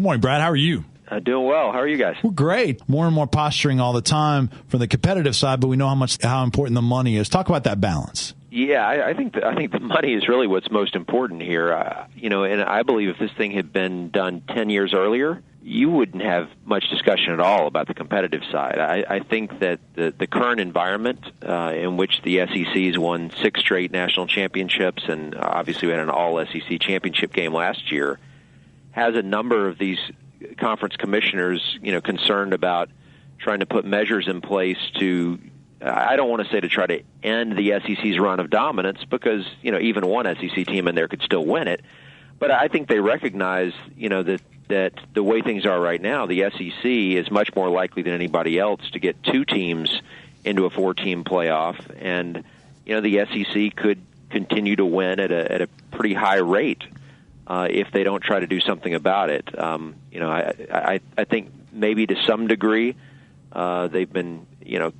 Good morning, Brad. How are you? Doing well. How are you guys? We're great. More and more posturing all the time from the competitive side, but we know how important the money is. Talk about that balance. Yeah, I think the money is really what's most important here. And I believe if this thing had been done 10 years earlier, you wouldn't have much discussion at all about the competitive side. I think that the current environment in which the SEC has won 6 straight national championships, and obviously we had an all-SEC championship game last year, has a number of these conference commissioners, concerned about trying to put measures in place to, I don't want to say to try to end the SEC's run of dominance, because, even one SEC team in there could still win it. But I think they recognize, that the way things are right now, the SEC is much more likely than anybody else to get 2 teams into a 4-team playoff, and the SEC could continue to win at a pretty high rate if they don't try to do something about it. I think maybe to some degree they've been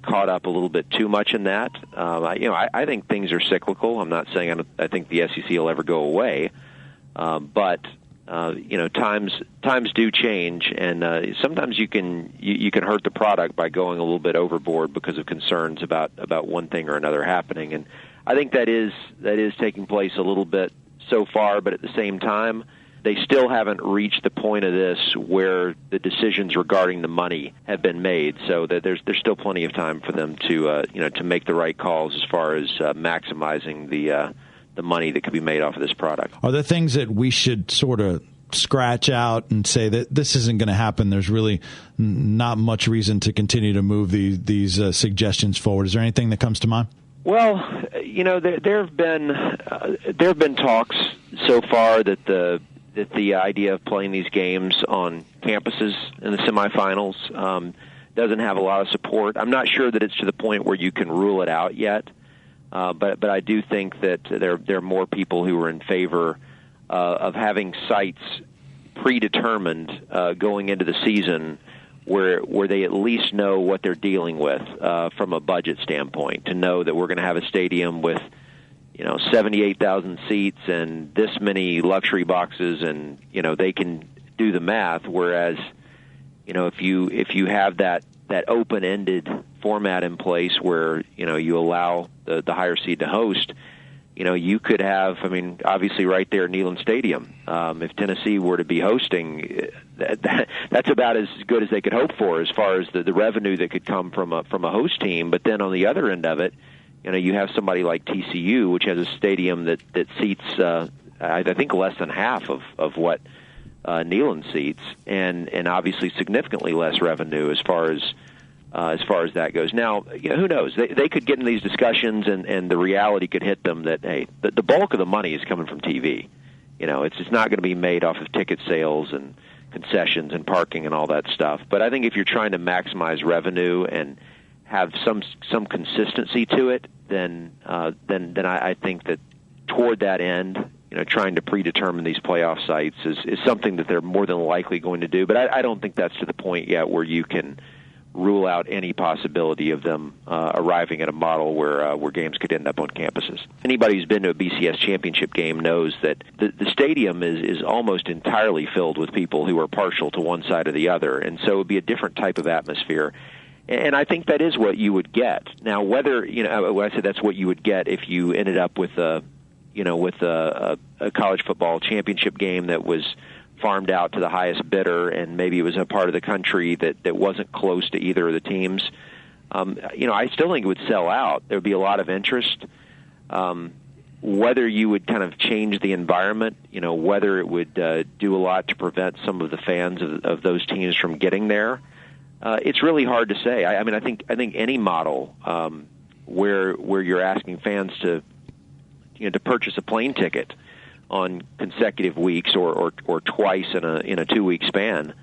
caught up a little bit too much in that. I think things are cyclical. I'm not saying I think the SEC will ever go away, but times do change, and sometimes you can hurt the product by going a little bit overboard because of concerns about one thing or another happening. And I think that is taking place a little bit so far, but at the same time, they still haven't reached the point of this where the decisions regarding the money have been made. So that there's still plenty of time for them to to make the right calls as far as maximizing the money that could be made off of this product. Are there things that we should sort of scratch out and say that this isn't going to happen? There's really not much reason to continue to move these suggestions forward. Is there anything that comes to mind? Well, there have been talks so far that the idea of playing these games on campuses in the semifinals doesn't have a lot of support. I'm not sure that it's to the point where you can rule it out yet, but I do think that there are more people who are in favor of having sites predetermined going into the season, where they at least know what they're dealing with from a budget standpoint, to know that we're going to have a stadium with 78,000 seats and this many luxury boxes, and they can do the math. Whereas if you have that open-ended format in place where you allow the higher seed to host, you could have, obviously right there at Neyland Stadium, if Tennessee were to be hosting, that's about as good as they could hope for as far as the revenue that could come from a host team. But then on the other end of it, you have somebody like TCU, which has a stadium that seats, I think, less than half of what Neyland seats, and obviously significantly less revenue as far as that goes. Now, who knows? They could get in these discussions, and the reality could hit them that, hey, the bulk of the money is coming from TV. It's just not going to be made off of ticket sales and concessions and parking and all that stuff. But I think if you're trying to maximize revenue and have some consistency to it, then I think that toward that end, trying to predetermine these playoff sites is something that they're more than likely going to do. But I don't think that's to the point yet where you can rule out any possibility of them arriving at a model where games could end up on campuses. Anybody who's been to a BCS championship game knows that the stadium is almost entirely filled with people who are partial to one side or the other, and so it would be a different type of atmosphere. And I think that is what you would get. Now, whether I said that's what you would get if you ended up with a college football championship game that was farmed out to the highest bidder, and maybe it was a part of the country that wasn't close to either of the teams. I still think it would sell out. There would be a lot of interest. Whether you would kind of change the environment, whether it would do a lot to prevent some of the fans of those teams from getting there, it's really hard to say. I think any model where you're asking fans to purchase a plane ticket on consecutive weeks or twice in a 2-week span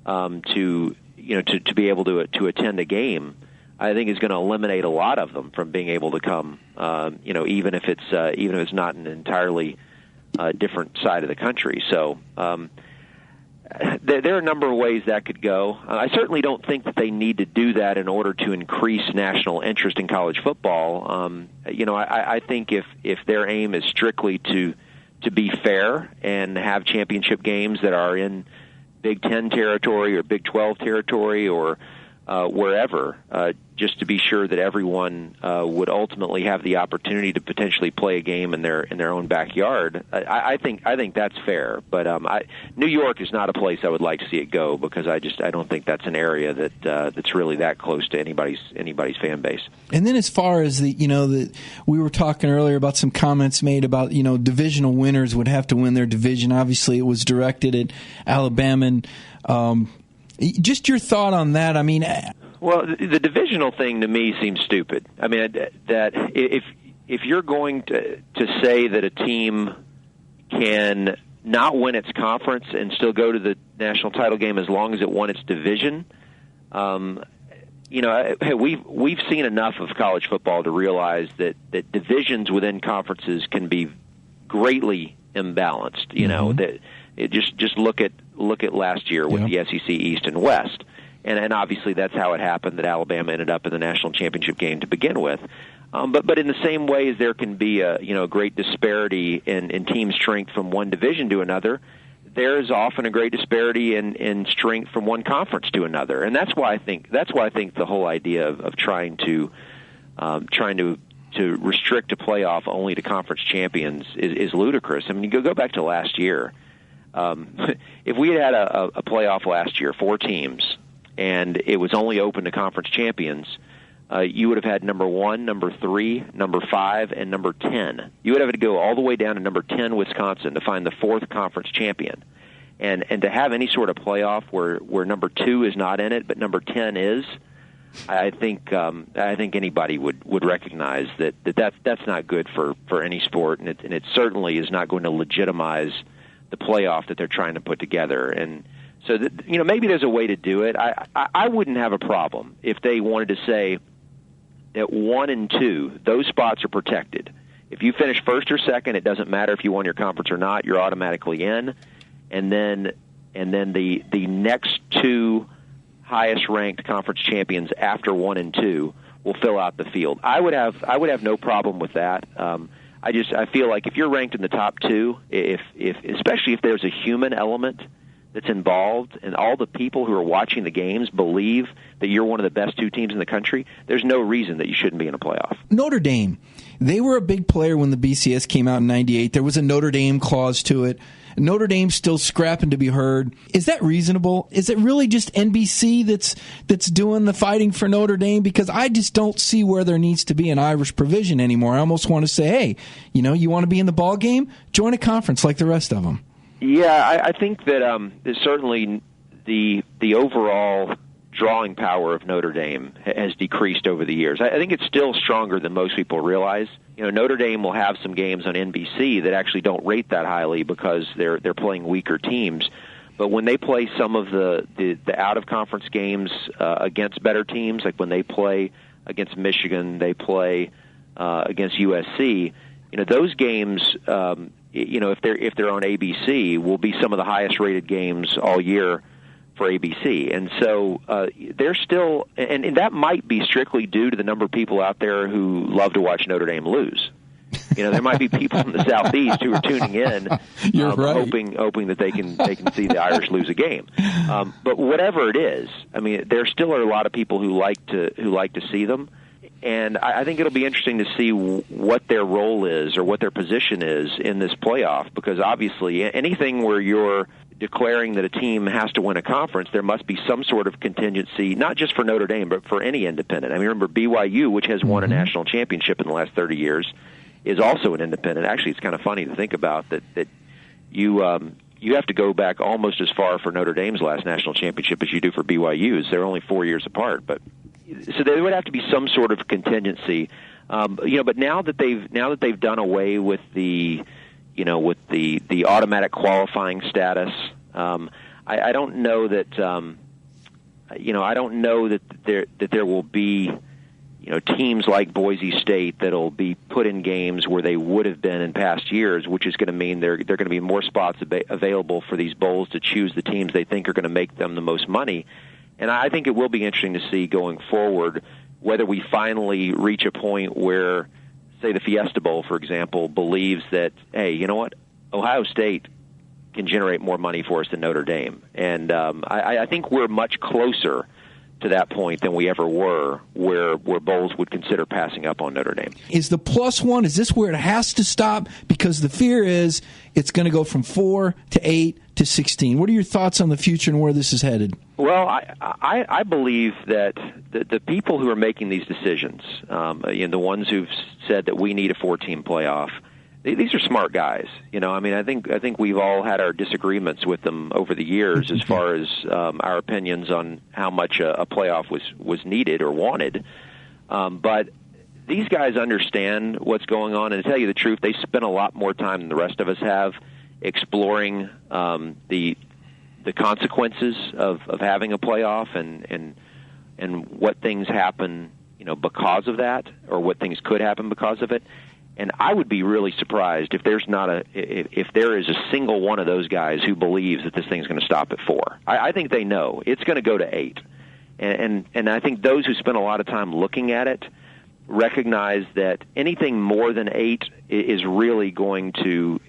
to be able to attend a game, I think is going to eliminate a lot of them from being able to come. Even if it's not an entirely different side of the country. So there are a number of ways that could go. I certainly don't think that they need to do that in order to increase national interest in college football. I think if their aim is strictly to be fair and have championship games that are in Big Ten territory or Big 12 territory or wherever, just to be sure that everyone would ultimately have the opportunity to potentially play a game in their own backyard. I think that's fair, but New York is not a place I would like to see it go, because I don't think that's an area that's really that close to anybody's fan base. And then as far as we were talking earlier about some comments made about divisional winners would have to win their division. Obviously, it was directed at Alabama. And, just your thought on that. I mean, well, the divisional thing to me seems stupid. I mean, that if you're going to say that a team can not win its conference and still go to the national title game as long as it won its division, we've seen enough of college football to realize that divisions within conferences can be greatly imbalanced. That it just look at last year with the SEC East and West, and obviously that's how it happened that Alabama ended up in the national championship game to begin with. But in the same way as there can be a great disparity in team strength from one division to another, there is often a great disparity in strength from one conference to another, and that's why I think the whole idea of trying to restrict a playoff only to conference champions is ludicrous. I mean, you go back to last year. If we had a playoff last year, 4 teams, and it was only open to conference champions, you would have had number 1, number 3, number 5, and number 10. You would have to go all the way down to number 10, Wisconsin, to find the 4th conference champion. And to have any sort of playoff where number 2 is not in it, but number 10 is, I think anybody would recognize that's not good for any sport, and it certainly is not going to legitimize the playoff that they're trying to put together. And so maybe there's a way to do it. I wouldn't have a problem if they wanted to say that 1 and 2, those spots are protected. If you finish first or second, it doesn't matter if you won your conference or not, you're automatically in. And then the next 2 highest ranked conference champions after 1 and 2 will fill out the field. I would have no problem with that. I feel like if you're ranked in the top 2, especially if there's a human element that's involved and all the people who are watching the games believe that you're one of the best 2 teams in the country, there's no reason that you shouldn't be in a playoff. Notre Dame, they were a big player when the BCS came out in 98. There was a Notre Dame clause to it. Notre Dame's still scrapping to be heard. Is that reasonable? Is it really just NBC that's doing the fighting for Notre Dame? Because I just don't see where there needs to be an Irish provision anymore. I almost want to say, hey, you want to be in the ball game? Join a conference like the rest of them. Yeah, I think that certainly the overall drawing power of Notre Dame has decreased over the years. I think it's still stronger than most people realize. Notre Dame will have some games on NBC that actually don't rate that highly because they're playing weaker teams. But when they play some of the out-of-conference games against better teams, like when they play against Michigan, they play against USC, those games, if they're on ABC, will be some of the highest-rated games all year for ABC. And so they're still, and that might be strictly due to the number of people out there who love to watch Notre Dame lose. There might be people from the Southeast who are tuning in, right. hoping that they can see the Irish lose a game. But whatever it is, I mean, there still are a lot of people who like to see them. And I think it'll be interesting to see what their role is or what their position is in this playoff, because obviously anything where you're declaring that a team has to win a conference, there must be some sort of contingency, not just for Notre Dame, but for any independent. I mean, remember BYU, which has won a national championship in the last 30 years, is also an independent. Actually, it's kind of funny to think about that you have to go back almost as far for Notre Dame's last national championship as you do for BYU's. They're only 4 years apart, but so there would have to be some sort of contingency. But now that they've done away with the automatic qualifying status, I don't know that I don't know that there will be teams like Boise State that'll be put in games where they would have been in past years, which is going to mean there are going to be more spots available for these bowls to choose the teams they think are going to make them the most money. And I think it will be interesting to see going forward whether we finally reach a point where, say, the Fiesta Bowl, for example, believes that, hey, you know what, Ohio State can generate more money for us than Notre Dame. And I think we're much closer to that point than we ever were, where bowls would consider passing up on Notre Dame. Is the +1, is this where it has to stop? Because the fear is it's going to go from 4 to 8 to 16. What are your thoughts on the future and where this is headed? Well, I believe that the people who are making these decisions, the ones who've said that we need a 4-team playoff, these are smart guys. I think we've all had our disagreements with them over the years as far as our opinions on how much a playoff was needed or wanted. But these guys understand what's going on, and to tell you the truth, they spend a lot more time than the rest of us have exploring the consequences of having a playoff and what things happen, because of that, or what things could happen because of it. And I would be really surprised if there is a single one of those guys who believes that this thing's going to stop at 4. I think they know it's going to go to 8, and I think those who spend a lot of time looking at it recognize that anything more than 8 is really going to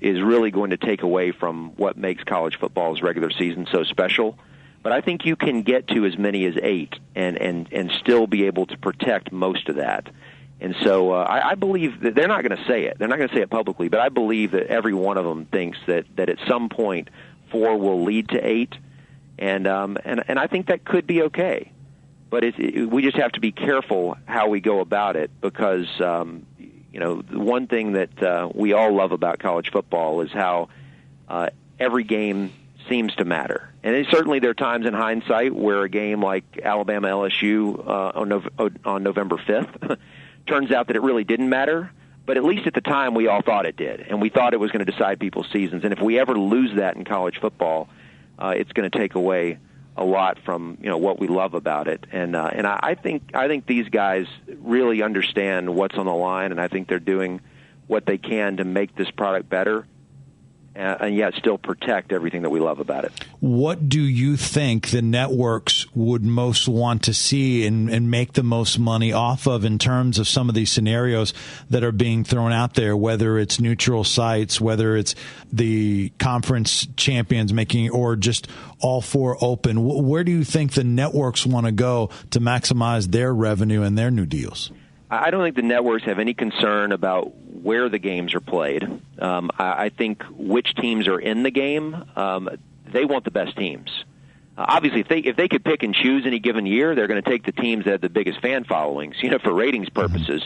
take away from what makes college football's regular season so special. But I think you can get to as many as 8 and still be able to protect most of that. And so I believe that they're not going to say it. They're not going to say it publicly, but I believe that every one of them thinks that at some point 4 will lead to 8, and I think that could be okay. But we just have to be careful how we go about it, because the one thing that we all love about college football is how every game seems to matter. And certainly there are times in hindsight where a game like Alabama-LSU on November 5th turns out that it really didn't matter, but at least at the time we all thought it did, and we thought it was going to decide people's seasons. And if we ever lose that in college football, it's going to take away a lot from what we love about it. And I think these guys really understand what's on the line, and I think they're doing what they can to make this product better, and yet still protect everything that we love about it. What do you think the networks would most want to see and make the most money off of in terms of some of these scenarios that are being thrown out there, whether it's neutral sites, whether it's the conference champions making, or just all 4 open? Where do you think the networks want to go to maximize their revenue and their new deals? I don't think the networks have any concern about where the games are played. I think which teams are in the game, they want the best teams. Obviously, if they could pick and choose any given year, they're going to take the teams that have the biggest fan followings, for ratings purposes.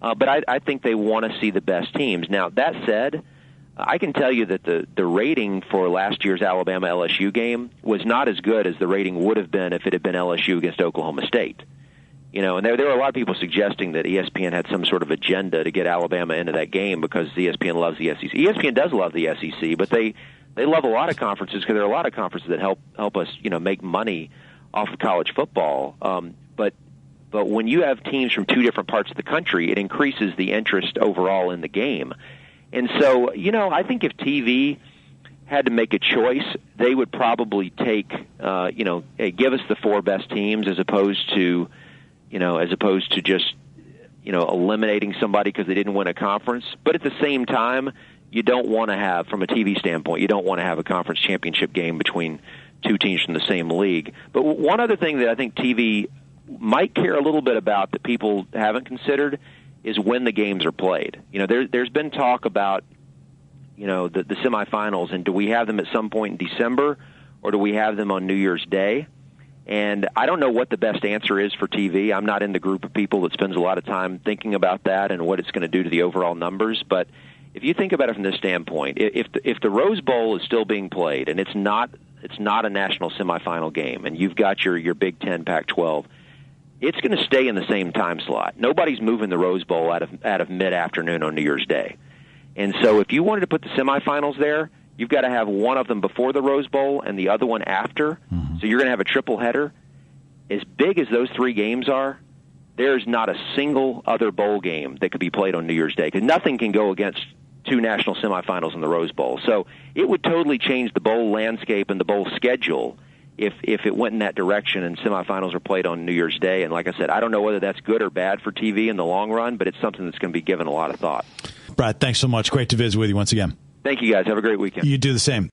But I think they want to see the best teams. Now, that said, I can tell you that the rating for last year's Alabama-LSU game was not as good as the rating would have been if it had been LSU against Oklahoma State. And there were a lot of people suggesting that ESPN had some sort of agenda to get Alabama into that game because ESPN loves the SEC. ESPN does love the SEC, but they love a lot of conferences because there are a lot of conferences that help us, make money off of college football. But when you have teams from 2 different parts of the country, it increases the interest overall in the game. And so, I think if TV had to make a choice, they would probably take, give us the 4 best teams as opposed to just, eliminating somebody because they didn't win a conference. But at the same time, you don't want to have, from a TV standpoint, you don't want to have a conference championship game between 2 teams from the same league. But one other thing that I think TV might care a little bit about that people haven't considered is when the games are played. There's been talk about, the semifinals, and do we have them at some point in December, or do we have them on New Year's Day? And I don't know what the best answer is for TV. I'm not in the group of people that spends a lot of time thinking about that and what it's going to do to the overall numbers. But if you think about it from this standpoint, if the Rose Bowl is still being played and it's not a national semifinal game, and you've got your Big Ten, Pac-12, it's going to stay in the same time slot. Nobody's moving the Rose Bowl out of mid-afternoon on New Year's Day. And so if you wanted to put the semifinals there, you've got to have one of them before the Rose Bowl and the other one after. Mm-hmm. So you're going to have a triple header. As big as those 3 games are, there's not a single other bowl game that could be played on New Year's Day, because nothing can go against 2 national semifinals in the Rose Bowl. So it would totally change the bowl landscape and the bowl schedule if it went in that direction and semifinals are played on New Year's Day. And like I said, I don't know whether that's good or bad for TV in the long run, but it's something that's going to be given a lot of thought. Brad, thanks so much. Great to visit with you once again. Thank you, guys. Have a great weekend. You do the same.